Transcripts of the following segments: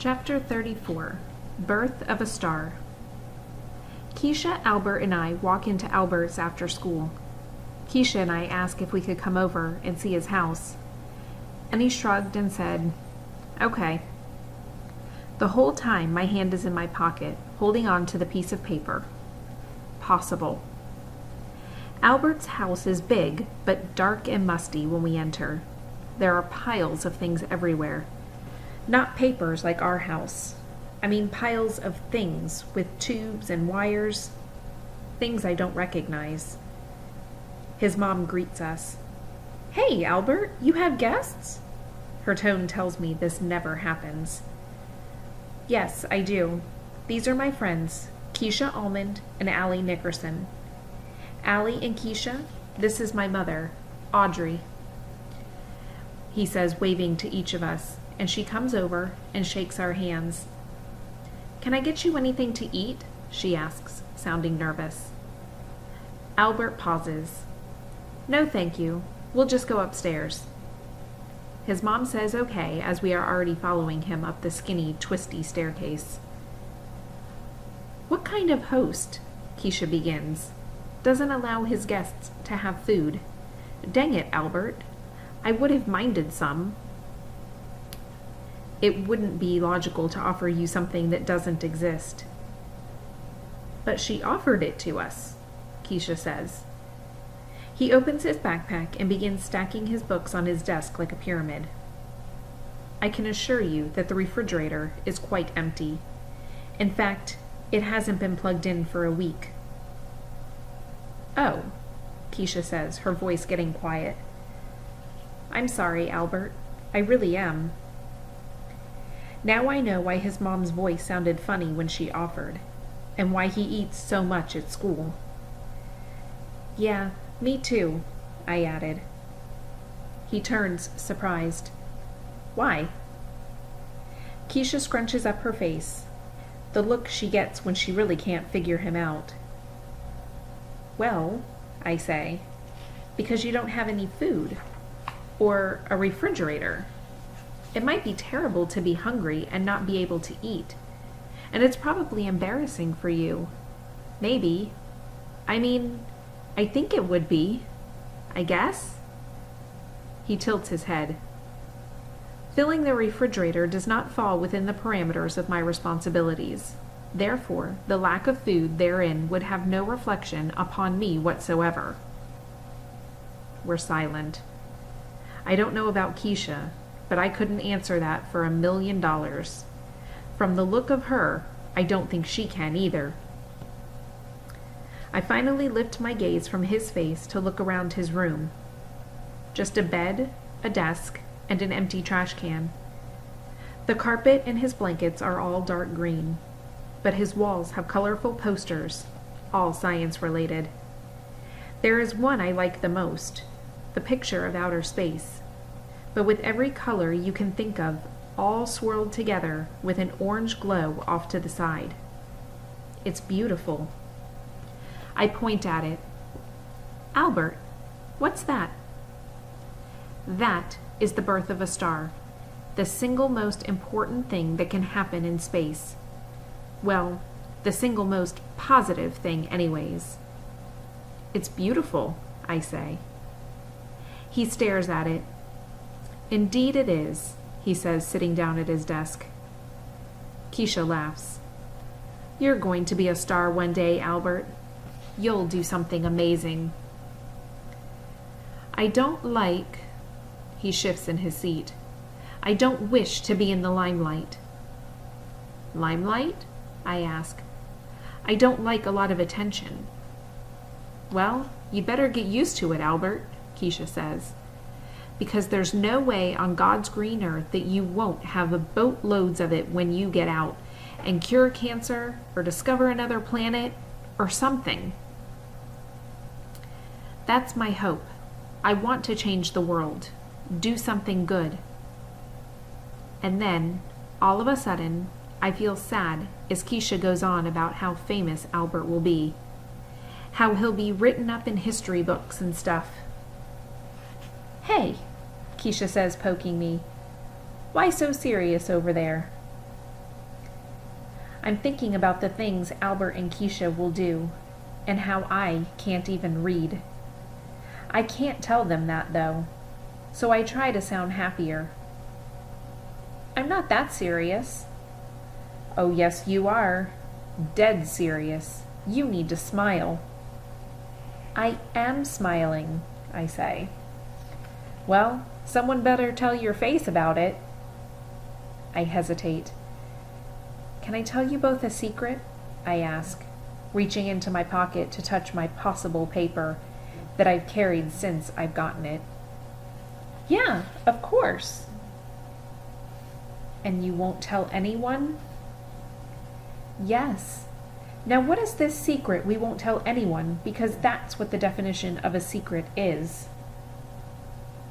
Chapter 34. Birth of a Star. Keisha, Albert, and I walk into Albert's after school. Keisha and I ask if we could come over and see his house, and he shrugged and said, "Okay." The whole time my hand is in my pocket, holding on to the piece of paper. Possible. Albert's house is big, but dark and musty when we enter. There are piles of things everywhere. Not papers like our house. I mean piles of things with tubes and wires. Things I don't recognize. His mom greets us. "Hey, Albert, you have guests?" Her tone tells me this never happens. "Yes, I do. These are my friends, Keisha Almond and Allie Nickerson. Allie and Keisha, this is my mother, Audrey," he says, waving to each of us, and she comes over and shakes our hands. "Can I get you anything to eat?" she asks, sounding nervous. Albert pauses. "No, thank you. We'll just go upstairs." His mom says okay as we are already following him up the skinny, twisty staircase. "What kind of host," Keisha begins, "doesn't allow his guests to have food? Dang it, Albert. I would have minded some." "It wouldn't be logical to offer you something that doesn't exist." "But she offered it to us," Keisha says. He opens his backpack and begins stacking his books on his desk like a pyramid. I can assure you that the refrigerator is quite empty. In fact, it hasn't been plugged in for a week. "Oh," Keisha says, her voice getting quiet. "I'm sorry, Albert. I really am." Now I know why his mom's voice sounded funny when she offered, and why he eats so much at school. "Yeah, me too," I added. He turns, surprised. "Why?" Keisha scrunches up her face, the look she gets when she really can't figure him out. "Well," I say, "because you don't have any food. Or a refrigerator. It might be terrible to be hungry and not be able to eat. And it's probably embarrassing for you. Maybe. I mean, I think it would be. I guess." He tilts his head. "Filling the refrigerator does not fall within the parameters of my responsibilities. Therefore, the lack of food therein would have no reflection upon me whatsoever." We're silent. I don't know about Keisha, but I couldn't answer that for $1,000,000. From the look of her, I don't think she can either. I finally lift my gaze from his face to look around his room. Just a bed, a desk, and an empty trash can. The carpet and his blankets are all dark green, but his walls have colorful posters, all science-related. There is one I like the most, the picture of outer space, but with every color you can think of, all swirled together with an orange glow off to the side. It's beautiful. I point at it. "Albert, what's that?" "That is the birth of a star, the single most important thing that can happen in space. Well, the single most positive thing anyways." "It's beautiful," I say. He stares at it. "Indeed it is," he says, sitting down at his desk. Keisha laughs. "You're going to be a star one day, Albert. You'll do something amazing." I don't like... He shifts in his seat. "I don't wish to be in the limelight." "Limelight?" I ask. "I don't like a lot of attention." "Well, you better get used to it, Albert," Keisha says. "Because there's no way on God's green earth that you won't have boatloads of it when you get out and cure cancer or discover another planet or something." That's my hope. I want to change the world, do something good. And then, all of a sudden, I feel sad as Keisha goes on about how famous Albert will be, how he'll be written up in history books and stuff. "Hey," Keisha says, poking me. "Why so serious over there?" I'm thinking about the things Albert and Keisha will do, and how I can't even read. I can't tell them that, though, so I try to sound happier. I'm not that serious. Oh, yes, you are. Dead serious. You need to smile. I am smiling, I say. Well, someone better tell your face about it. I hesitate. Can I tell you both a secret? I ask, reaching into my pocket to touch my possible paper that I've carried since I've gotten it. Yeah, of course. And you won't tell anyone? Yes. Now what is this secret we won't tell anyone, because that's what the definition of a secret is?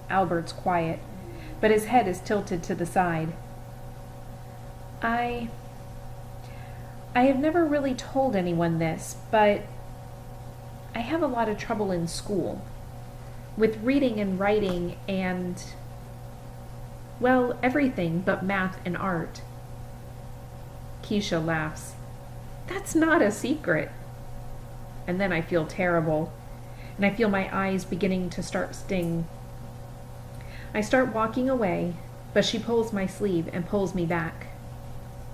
Albert's quiet, but his head is tilted to the side. I have never really told anyone this, but I have a lot of trouble in school with reading and writing and, well, everything but math and art. Keisha laughs. That's not a secret. And then I feel terrible, and I feel my eyes beginning to sting. I start walking away, but she pulls my sleeve and pulls me back.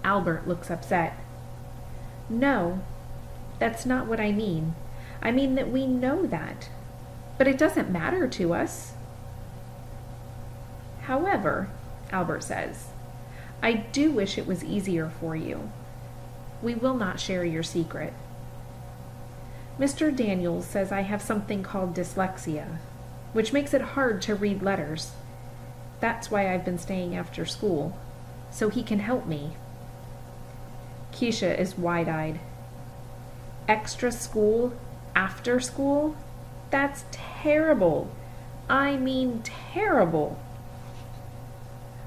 Albert looks upset. No, that's not what I mean. I mean that we know that, but it doesn't matter to us. However, Albert says, I do wish it was easier for you. We will not share your secret. Mr. Daniels says I have something called dyslexia, which makes it hard to read letters. That's why I've been staying after school, so he can help me. Keisha is wide-eyed. Extra school? After school? That's terrible. I mean terrible.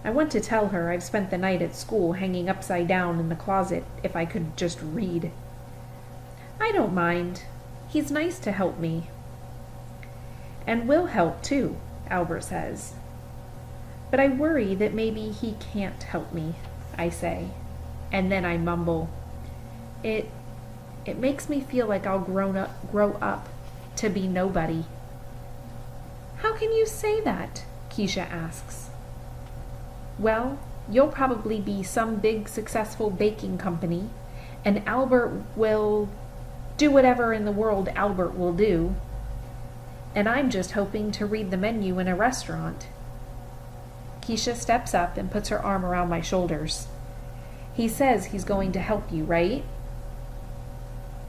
I want to tell her I've spent the night at school hanging upside down in the closet if I could just read. I don't mind. He's nice to help me. And will help too, Albert says. But I worry that maybe he can't help me, I say. And then I mumble. It makes me feel like I'll grow up to be nobody. How can you say that? Keisha asks. Well, you'll probably be some big successful baking company, and Albert will do whatever in the world Albert will do. And I'm just hoping to read the menu in a restaurant. Keisha steps up and puts her arm around my shoulders. He says he's going to help you, right?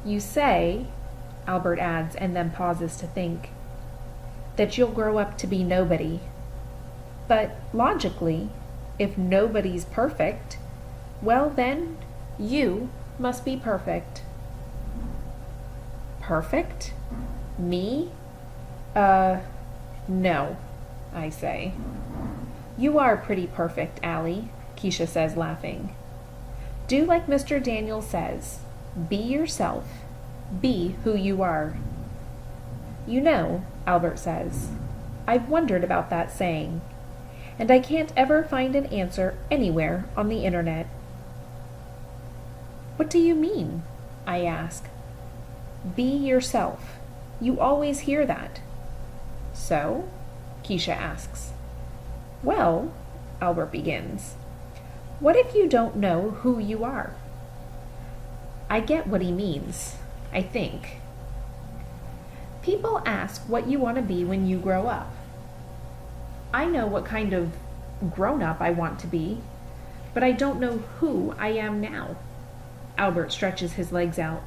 You say, Albert adds, and then pauses to think, that you'll grow up to be nobody. But logically, if nobody's perfect, well then, you must be perfect. Perfect? Me? No, I say. You are pretty perfect, Allie, Keisha says, laughing. Do like Mr. Daniels says. Be yourself. Be who you are. You know, Albert says, I've wondered about that saying, and I can't ever find an answer anywhere on the internet. What do you mean? I ask. Be yourself. You always hear that. So? Keisha asks. Well, Albert begins. What if you don't know who you are? I get what he means, I think. People ask what you want to be when you grow up. I know what kind of grown-up I want to be, but I don't know who I am now. Albert stretches his legs out.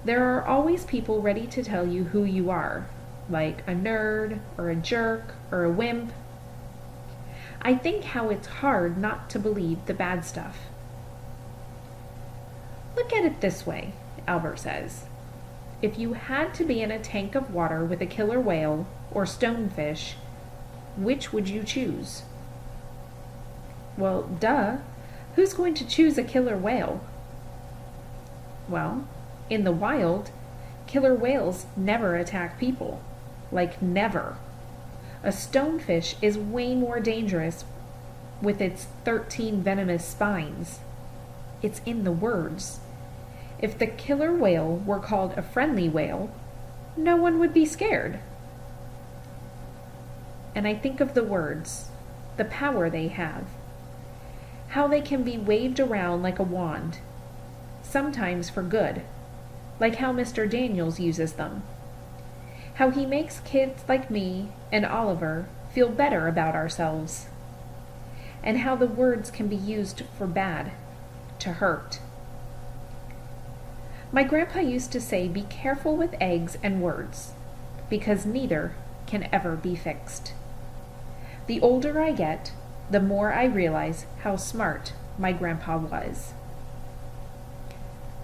There are always people ready to tell you who you are, like a nerd, or a jerk, or a wimp. I think how it's hard not to believe the bad stuff. Look at it this way, Albert says. If you had to be in a tank of water with a killer whale or stonefish, which would you choose? Well, duh. Who's going to choose a killer whale? Well, in the wild, killer whales never attack people. Like never. A stonefish is way more dangerous with its 13 venomous spines. It's in the words. If the killer whale were called a friendly whale, no one would be scared. And I think of the words, the power they have, how they can be waved around like a wand, sometimes for good, like how Mr. Daniels uses them, how he makes kids like me and Oliver feel better about ourselves, and how the words can be used for bad, to hurt. My grandpa used to say, be careful with eggs and words, because neither can ever be fixed. The older I get, the more I realize how smart my grandpa was.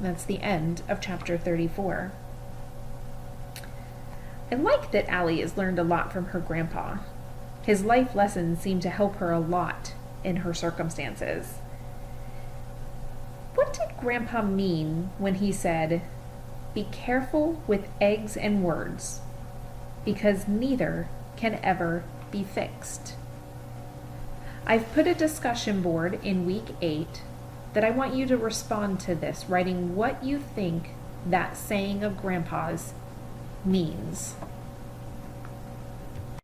That's the end of chapter 34. I like that Allie has learned a lot from her grandpa. His life lessons seem to help her a lot in her circumstances. What did Grandpa mean when he said, be careful with eggs and words, because neither can ever be fixed? I've put a discussion board in week 8 that I want you to respond to this, writing what you think that saying of Grandpa's means.